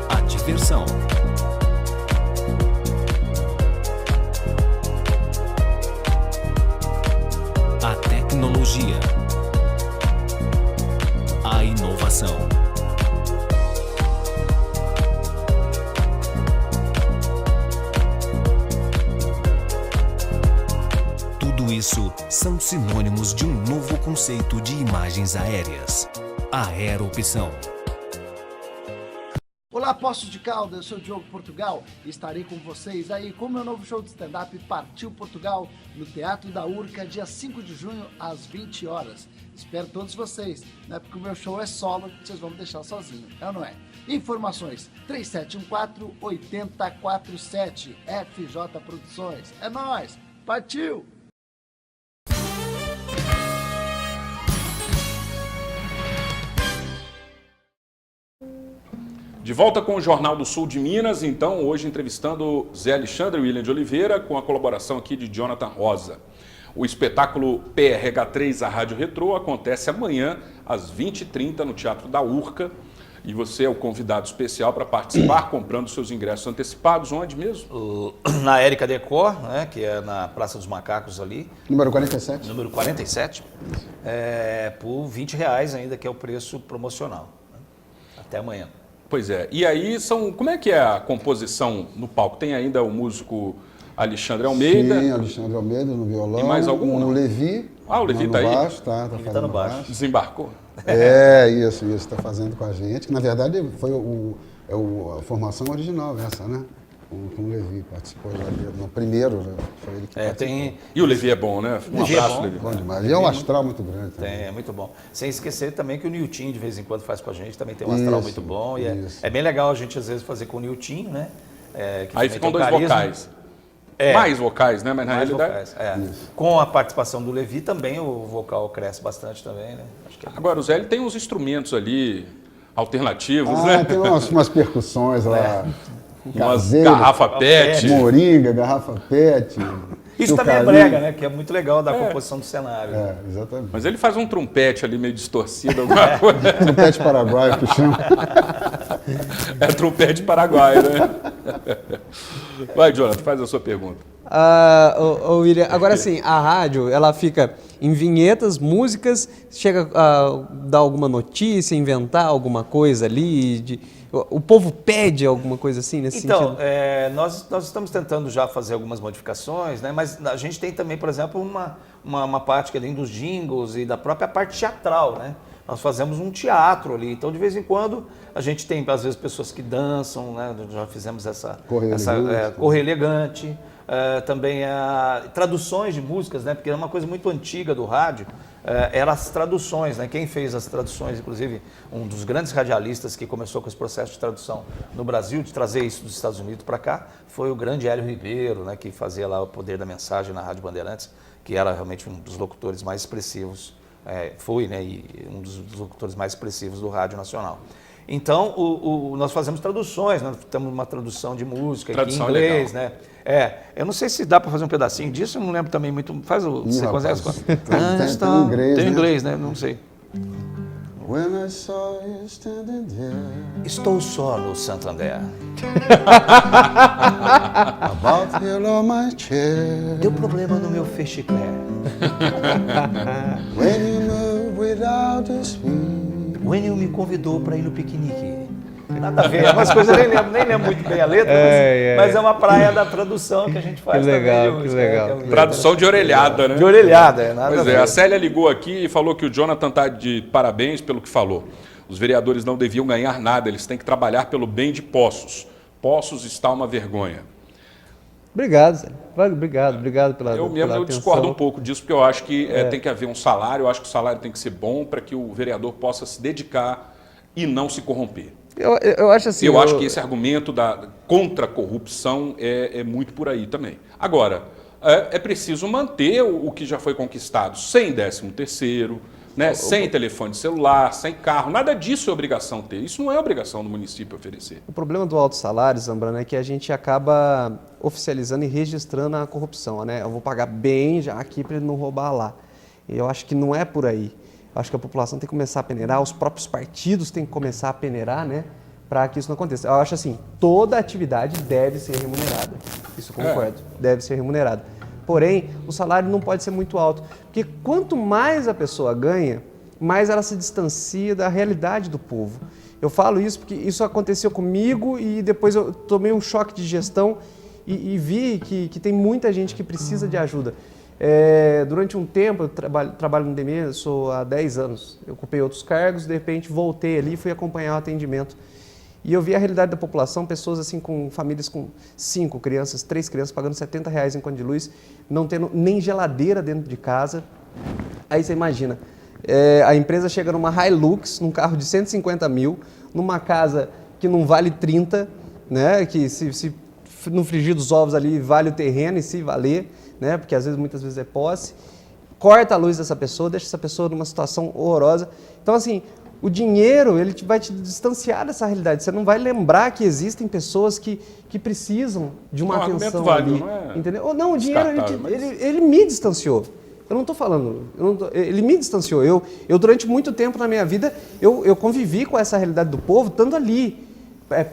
A diversão. A tecnologia, a inovação, tudo isso são sinônimos de um novo conceito de imagens aéreas, a aeroopção. Olá, Poços de Caldas, eu sou o Diogo Portugal e estarei com vocês aí com o meu novo show de stand-up Partiu Portugal, no Teatro da Urca, dia 5 de junho, às 20 horas. Espero todos vocês, não é porque o meu show é solo, vocês vão me deixar sozinho, é ou não é? Informações 3714-8047, FJ Produções. É nóis, partiu! De volta com o Jornal do Sul de Minas, então, hoje entrevistando Zé Alexandre William de Oliveira, com a colaboração aqui de Jonathan Rosa. O espetáculo PRH3, a Rádio Retrô, acontece amanhã, às 20h30, no Teatro da Urca. E você é o convidado especial para participar, comprando seus ingressos antecipados. Onde mesmo? Na Érica Decor, né, que é na Praça dos Macacos ali. Número 47. Número 47. Por R$20 ainda, que é o preço promocional. Né? Até amanhã. Pois é. E aí, como é que é a composição no palco? Tem ainda o músico Alexandre Almeida? Sim, Alexandre Almeida no violão. E mais algum? O Levi. Ah, o Levi está aí? Baixo, tá fazendo baixo. Desembarcou? Isso, está fazendo com a gente. Que, na verdade, foi a formação original essa, né? Com o Levi, participou já no primeiro, foi ele que participou. E o Levi é bom, né? Um abraço, Levi. Bom demais. E é um astral muito grande também. É muito bom. Sem esquecer também que o Nilton, de vez em quando, faz com a gente, também tem um astral muito bom. E é bem legal a gente, às vezes, fazer com o Nilton, né? Aí ficam dois vocais. Mais vocais, né? Mas na realidade... Com a participação do Levi também, o vocal cresce bastante também, né? Acho que Agora, o Zé, ele tem uns instrumentos ali alternativos, né? Tem umas percussões lá. Umas garrafa pet. Moringa, garrafa pet. Isso também é brega, né? Que é muito legal da composição do cenário. Exatamente. Mas ele faz um trompete ali meio distorcido, alguma coisa. Trompete paraguaio, que chama. É trompete paraguaio, né? Vai, Jonathan, faz a sua pergunta. William, agora sim, a rádio, ela fica em vinhetas, músicas, chega a dar alguma notícia, inventar alguma coisa ali, o povo pede alguma coisa assim nesse sentido? Nós estamos tentando já fazer algumas modificações, né? Mas a gente tem também, por exemplo, uma parte que é dentro dos jingles e da própria parte teatral, né? Nós fazemos um teatro ali, então de vez em quando a gente tem, às vezes, pessoas que dançam, né? Já fizemos essa Correio Elegante. Também traduções de músicas, né? Porque é uma coisa muito antiga do rádio, eram as traduções, né? Quem fez as traduções, inclusive um dos grandes radialistas que começou com esse processo de tradução no Brasil, de trazer isso dos Estados Unidos para cá, foi o grande Hélio Ribeiro, né? Que fazia lá o Poder da Mensagem na Rádio Bandeirantes, que era realmente um dos locutores mais expressivos, né? E um dos locutores mais expressivos do Rádio Nacional. Então, nós fazemos traduções, nós temos uma tradução de música aqui em inglês, né? Eu não sei se dá para fazer um pedacinho disso, eu não lembro também muito. Você consegue? Tem inglês, tem inglês, né? Não sei. When I saw you standing there. Estou só no Santander. About here on my chair. Deu problema no meu fechiclé. When you move without a speed. When you me convidou para ir no piquenique. Nada a ver, umas coisas eu nem lembro muito bem a letra, mas é uma praia da tradução que a gente faz que legal, também. Que legal. Tradução de orelhada, né? De orelhada, nada Pois a é, ver. a Célia ligou aqui e falou que o Jonathan está de parabéns pelo que falou. Os vereadores não deviam ganhar nada, eles têm que trabalhar pelo bem de Poços. Poços está uma vergonha. Obrigado, Zé. Obrigado pela Eu mesmo atenção. discordo um pouco disso, porque eu acho que tem que haver um salário, eu acho que o salário tem que ser bom para que o vereador possa se dedicar e não se corromper. Eu acho assim... Eu acho que esse argumento contra a corrupção é muito por aí também. Agora, é preciso manter o que já foi conquistado, sem 13º, né? Sem telefone celular, sem carro, nada disso é obrigação ter. Isso não é obrigação do município oferecer. O problema do alto salário, Zambrano, é que a gente acaba oficializando e registrando a corrupção, né? Eu vou pagar bem já aqui para ele não roubar lá. E eu acho que não é por aí. Eu acho que a população tem que começar a peneirar, os próprios partidos têm que começar a peneirar, né? Para que isso não aconteça. Eu acho assim, toda atividade deve ser remunerada. Isso eu concordo, deve ser remunerada. Porém, o salário não pode ser muito alto, porque quanto mais a pessoa ganha, mais ela se distancia da realidade do povo. Eu falo isso porque isso aconteceu comigo e depois eu tomei um choque de gestão e vi que tem muita gente que precisa de ajuda. Durante um tempo, eu trabalho no DME, sou há 10 anos. Eu ocupei outros cargos, de repente voltei ali e fui acompanhar o atendimento. E eu vi a realidade da população, pessoas assim com famílias com 5 crianças, 3 crianças, pagando R$70 em conta de luz, não tendo nem geladeira dentro de casa. Aí você imagina, a empresa chega numa Hilux, num carro de 150 mil, numa casa que não vale 30, né? Que se no frigir dos ovos ali vale o terreno e se valer, né? Porque muitas vezes é posse. Corta a luz dessa pessoa, deixa essa pessoa numa situação horrorosa. Então assim, o dinheiro, ele vai te distanciar dessa realidade. Você não vai lembrar que existem pessoas que precisam de uma atenção válido, ali. não é? Entendeu? Não, o dinheiro, ele me distanciou. Eu não estou falando, ele me distanciou. Eu, durante muito tempo na minha vida, eu convivi com essa realidade do povo, estando ali,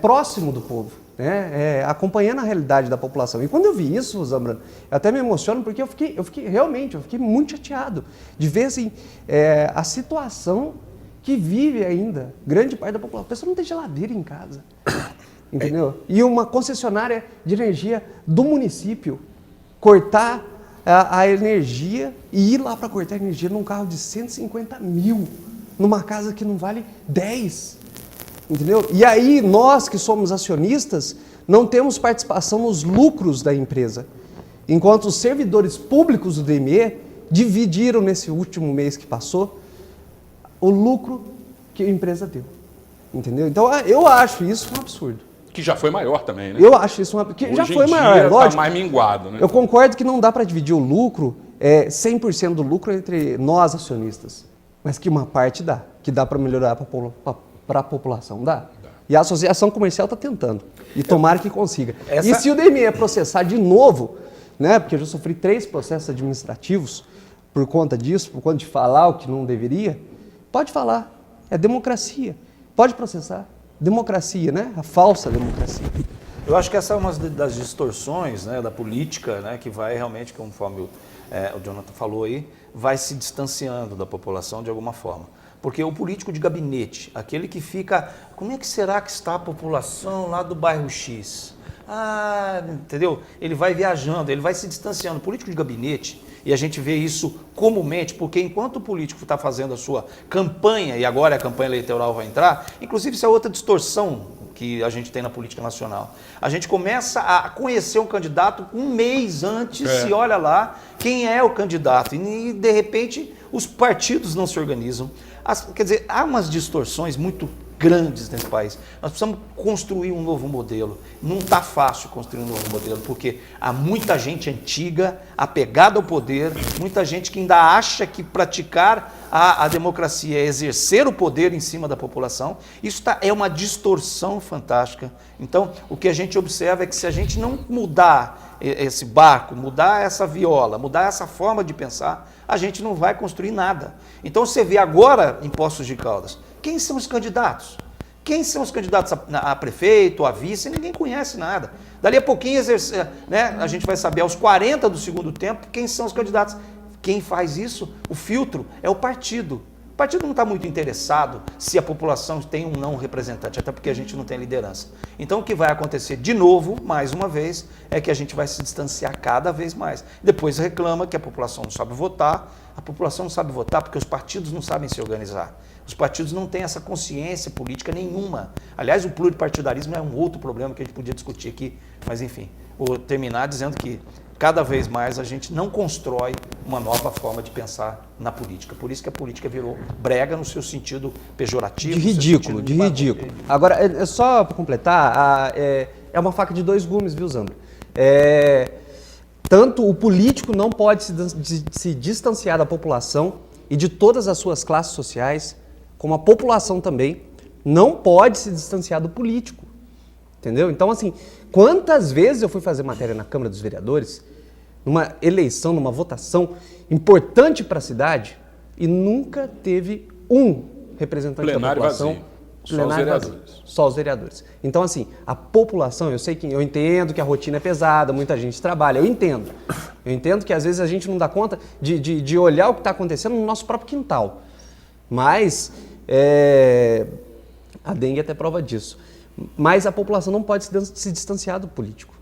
próximo do povo, né? Acompanhando a realidade da população. E quando eu vi isso, Zambrano, eu até me emociono, porque eu fiquei muito chateado de ver assim, a situação que vive ainda, grande parte da população. A pessoa não tem geladeira em casa, entendeu? E uma concessionária de energia do município cortar a energia e ir lá para cortar a energia num carro de 150 mil, numa casa que não vale 10, entendeu? E aí nós que somos acionistas não temos participação nos lucros da empresa, enquanto os servidores públicos do DME dividiram nesse último mês que passou o lucro que a empresa deu, entendeu? Então eu acho isso um absurdo. Que já foi maior também, né? Eu acho isso um absurdo. Que já foi maior, é lógico. Tá mais minguado, né? Eu concordo que não dá para dividir o lucro, 100% do lucro entre nós acionistas, mas que uma parte dá, que dá para melhorar para a população, dá. E a associação comercial está tentando, e tomara que consiga. E se o DME processar de novo, né, porque eu já sofri 3 processos administrativos por conta disso, por conta de falar o que não deveria, pode falar, é democracia, pode processar. Democracia, né? A falsa democracia. Eu acho que essa é uma das distorções, né, da política, né, que vai realmente, conforme o Jonathan falou aí, vai se distanciando da população de alguma forma. Porque o político de gabinete, aquele que fica, como é que será que está a população lá do bairro X? Entendeu? Ele vai viajando, ele vai se distanciando. O político de gabinete, e a gente vê isso comumente, porque enquanto o político está fazendo a sua campanha, e agora a campanha eleitoral vai entrar, inclusive isso é outra distorção que a gente tem na política nacional. A gente começa a conhecer um candidato um mês antes e olha lá quem é o candidato. E de repente os partidos não se organizam. Quer dizer, há umas distorções muito grandes nesse país. Nós precisamos construir um novo modelo. Não está fácil construir um novo modelo, porque há muita gente antiga, apegada ao poder, muita gente que ainda acha que praticar a democracia é exercer o poder em cima da população. Isso é uma distorção fantástica. Então, o que a gente observa é que se a gente não mudar esse barco, mudar essa viola, mudar essa forma de pensar, a gente não vai construir nada. Então, você vê agora em Poços de Caldas, quem são os candidatos? Quem são os candidatos a prefeito, a vice? Ninguém conhece nada. Dali a pouquinho, né, a gente vai saber aos 40 do segundo tempo quem são os candidatos. Quem faz isso, o filtro, é o partido. O partido não está muito interessado se a população tem um não representante, até porque a gente não tem liderança. Então o que vai acontecer de novo, mais uma vez, é que a gente vai se distanciar cada vez mais. Depois reclama que a população não sabe votar. A população não sabe votar porque os partidos não sabem se organizar. Os partidos não têm essa consciência política nenhuma. Aliás, o pluripartidarismo é um outro problema que a gente podia discutir aqui, mas enfim, vou terminar dizendo que cada vez mais a gente não constrói uma nova forma de pensar na política. Por isso que a política virou brega no seu sentido pejorativo. De ridículo, de ridículo. Agora, só para completar, é uma faca de dois gumes, viu, Zambra? Tanto o político não pode se distanciar da população e de todas as suas classes sociais, como a população também não pode se distanciar do político. Entendeu? Então, assim, quantas vezes eu fui fazer matéria na Câmara dos Vereadores, numa eleição, numa votação importante para a cidade, e nunca teve um representante da população. Vazio. Só os vereadores. Só os vereadores. Então, assim, a população, eu entendo que a rotina é pesada, muita gente trabalha, eu entendo. Eu entendo que às vezes a gente não dá conta de olhar o que está acontecendo no nosso próprio quintal. Mas a dengue é até prova disso. Mas a população não pode se distanciar do político.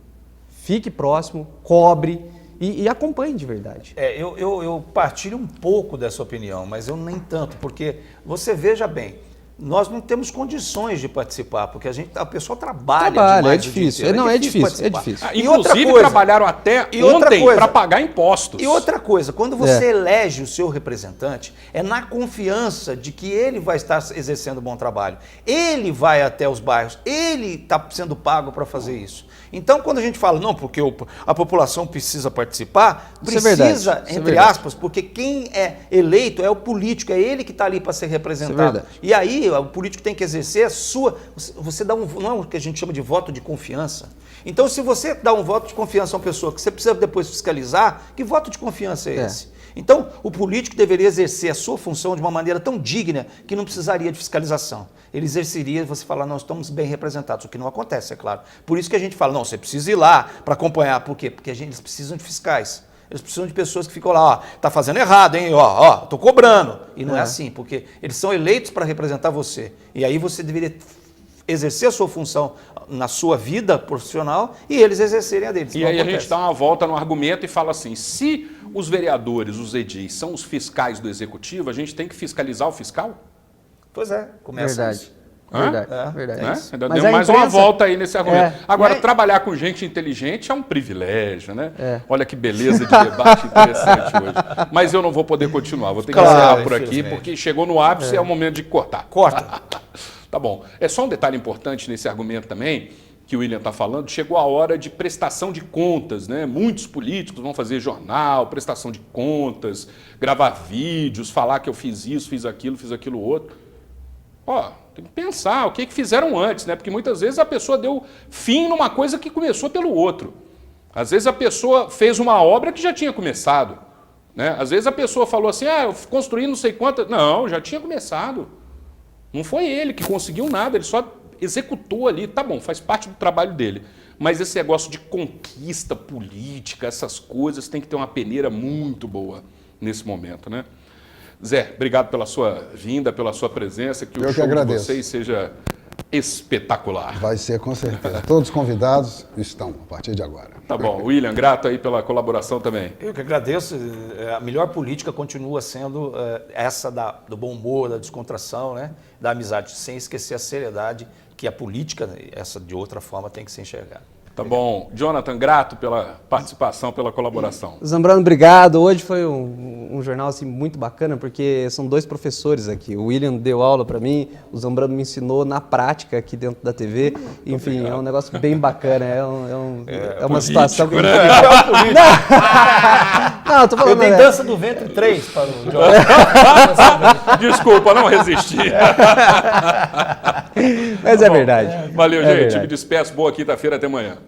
Fique próximo, cobre e acompanhe de verdade. Eu partilho um pouco dessa opinião, mas eu nem tanto, porque você veja bem, nós não temos condições de participar, porque a pessoa trabalha demais. É difícil. É difícil. Inclusive, trabalharam até ontem para pagar impostos. E outra coisa, quando você elege o seu representante, é na confiança de que ele vai estar exercendo bom trabalho. Ele vai até os bairros, ele está sendo pago para fazer isso. Então, quando a gente fala, não, porque a população precisa participar, precisa, entre aspas, porque quem é eleito é o político, é ele que está ali para ser representado. E aí, o político tem que exercer a sua... Você dá não é o que a gente chama de voto de confiança. Então, se você dá um voto de confiança a uma pessoa que você precisa depois fiscalizar, que voto de confiança é esse? Então, o político deveria exercer a sua função de uma maneira tão digna que não precisaria de fiscalização. Ele exerceria, você falar, nós estamos bem representados, o que não acontece, é claro. Por isso que a gente fala, não, você precisa ir lá para acompanhar. Por quê? Porque eles precisam de fiscais. Eles precisam de pessoas que ficam lá, tá fazendo errado, hein? Tô cobrando. E não é assim, porque eles são eleitos para representar você. E aí você deveria exercer a sua função na sua vida profissional e eles exercerem a deles. E aí a gente dá uma volta no argumento e fala assim, se os vereadores, os edis, são os fiscais do executivo, a gente tem que fiscalizar o fiscal? Pois é, começa Verdade. isso. Verdade. Ainda deu mais uma volta aí nesse argumento. Agora, trabalhar com gente inteligente é um privilégio, né? Olha que beleza de debate interessante hoje. Mas eu não vou poder continuar, vou ter que encerrar por aqui, porque chegou no ápice, é o momento de cortar. Corta. Tá bom. É só um detalhe importante nesse argumento também, que o William está falando, chegou a hora de prestação de contas, né? Muitos políticos vão fazer jornal, prestação de contas, gravar vídeos, falar que eu fiz isso, fiz aquilo outro. Tem que pensar o que fizeram antes, né? Porque muitas vezes a pessoa deu fim numa coisa que começou pelo outro. Às vezes a pessoa fez uma obra que já tinha começado, né? Às vezes a pessoa falou assim, eu construí não sei quantas... Não, já tinha começado. Não foi ele que conseguiu nada, ele só executou ali. Tá bom, faz parte do trabalho dele. Mas esse negócio de conquista política, essas coisas, tem que ter uma peneira muito boa nesse momento, né? Zé, obrigado pela sua vinda, pela sua presença, que o show de vocês seja espetacular. Vai ser, com certeza. Todos convidados estão a partir de agora. Tá bom. William, grato aí pela colaboração também. Eu que agradeço. A melhor política continua sendo essa do bom humor, da descontração, né? Da amizade, sem esquecer a seriedade que a política, essa de outra forma, tem que ser enxergada. Tá bom. Jonathan, grato pela participação, pela colaboração. Zambrano, obrigado. Hoje foi um jornal assim, muito bacana, porque são dois professores aqui. O William deu aula para mim, o Zambrano me ensinou na prática aqui dentro da TV. Enfim, obrigado. É um negócio bem bacana. É uma situação que... Não, tô falando... Eu tenho dança do ventre 3 para o Jonathan. Desculpa, não resisti. Mas é verdade. Valeu, gente. Me despeço. Boa quinta-feira. Até amanhã.